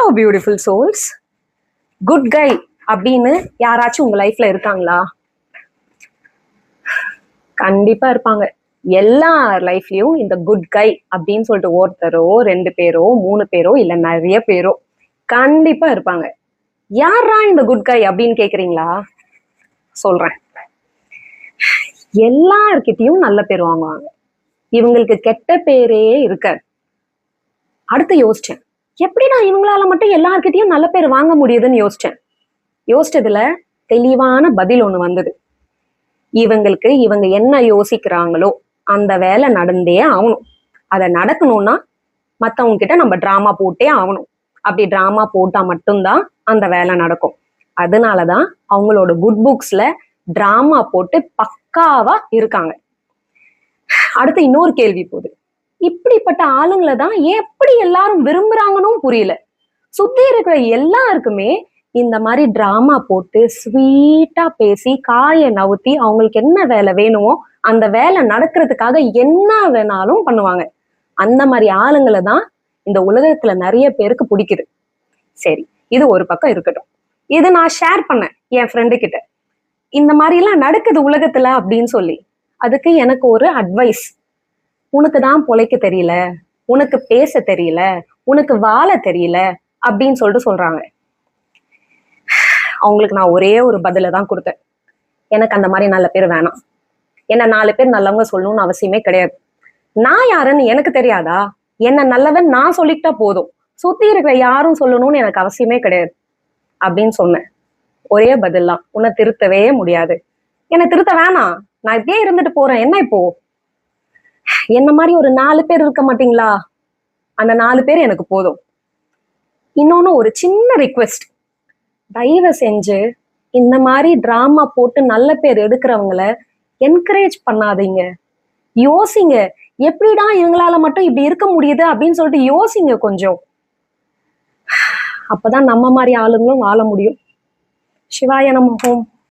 Hello beautiful souls. Good guy அப்படின்னு யாராச்சும் உங்க லைஃப்ல இருக்காங்களா? கண்டிப்பா இருப்பாங்க. எல்லார் லைஃப்லயும் இந்த குட் கை அப்படின்னு சொல்லிட்டு ஒருத்தரோ 2 பேரோ 3 பேரோ இல்ல நிறைய பேரோ கண்டிப்பா இருப்பாங்க. யாரா இந்த குட் கை அப்படின்னு கேக்குறீங்களா? சொல்றேன். எல்லார்கிட்டயும் நல்ல பேர் வாங்குவாங்க. இவங்களுக்கு கெட்ட பேரே இருக்காது. அடுத்து யோசிச்சேன், எப்படி நான் இவங்களால மட்டும் எல்லார்கிட்டயும் நல்ல பேர் வாங்க முடியுதுன்னு யோசிச்சதுல தெளிவான பதில் ஒண்ணு வந்தது. இவங்களுக்கு இவங்க என்ன யோசிக்கிறாங்களோ அந்த வேலை நடந்தே ஆகணும். அதை நடக்கணும்னா மத்தவங்க கிட்ட நம்ம டிராமா போட்டே ஆகணும். அப்படி டிராமா போட்டா மட்டும்தான் அந்த வேலை நடக்கும். அதனாலதான் அவங்களோட குட் புக்ஸ்ல டிராமா போட்டு பக்காவா இருக்காங்க. அடுத்து இன்னொரு கேள்வி போகுது, இப்படிப்பட்ட ஆளுங்களை தான் எப்படி எல்லாரும் விரும்புறாங்கன்னு புரியல. சுத்தி இருக்கிற எல்லாருக்குமே இந்த மாதிரி டிராமா போட்டு ஸ்வீட்டா பேசி காய நவுத்தி அவங்களுக்கு என்ன வேலை வேணுமோ அந்த வேலை நடக்கிறதுக்காக என்ன வேணாலும் பண்ணுவாங்க. அந்த மாதிரி ஆளுங்களை தான் இந்த உலகத்துல நிறைய பேருக்கு பிடிக்குது. சரி, இது ஒரு பக்கம் இருக்கட்டும். இது நான் ஷேர் பண்ணேன் என் ஃப்ரெண்டு கிட்ட, இந்த மாதிரி எல்லாம் நடக்குது உலகத்துல அப்படின்னு சொல்லி. அதுக்கு எனக்கு ஒரு அட்வைஸ், உனக்கு தான் பொழைக்க தெரியல, உனக்கு பேச தெரியல, உனக்கு வாழ தெரியல அப்படின்னு சொல்றாங்க. அவங்களுக்கு நான் ஒரே ஒரு பதில தான் கொடுத்தேன், எனக்கு அந்த மாதிரி நல்ல பேர் வேணாம். என்ன 4 பேர் நல்லவங்க சொல்லணும்னு அவசியமே கிடையாது. நான் யாருன்னு எனக்கு தெரியாதா? என்ன நல்லவன் நான் சொல்லிக்கிட்டா போதும், சுத்தி இருக்கிற யாரும் சொல்லணும்னு எனக்கு அவசியமே கிடையாது அப்படின்னு சொன்னேன். ஒரே பதில் தான், உன்னை திருத்தவே முடியாது, என்னை திருத்த வேணாம், நான் இப்படியே இருந்துட்டு போறேன், என்ன இப்போ? என்ன மாதிரி ஒரு 4 பேர் இருக்க மாட்டீங்களா? அந்த 4 பேர் எனக்கு போதும். இன்னொன்னு ஒரு சின்ன ரிக்வெஸ்ட், தயவு செஞ்சு இந்த மாதிரி டிராமா போட்டு நல்ல பேர் எடுக்கிறவங்கள என்கரேஜ் பண்ணாதீங்க. யோசிங்க, எப்படிடா இவங்களால மட்டும் இப்படி இருக்க முடியுது அப்படின்னு சொல்லிட்டு யோசிங்க கொஞ்சம். அப்பதான் நம்ம மாதிரி ஆளுங்களும் வாழ முடியும். சிவாய நமஹ.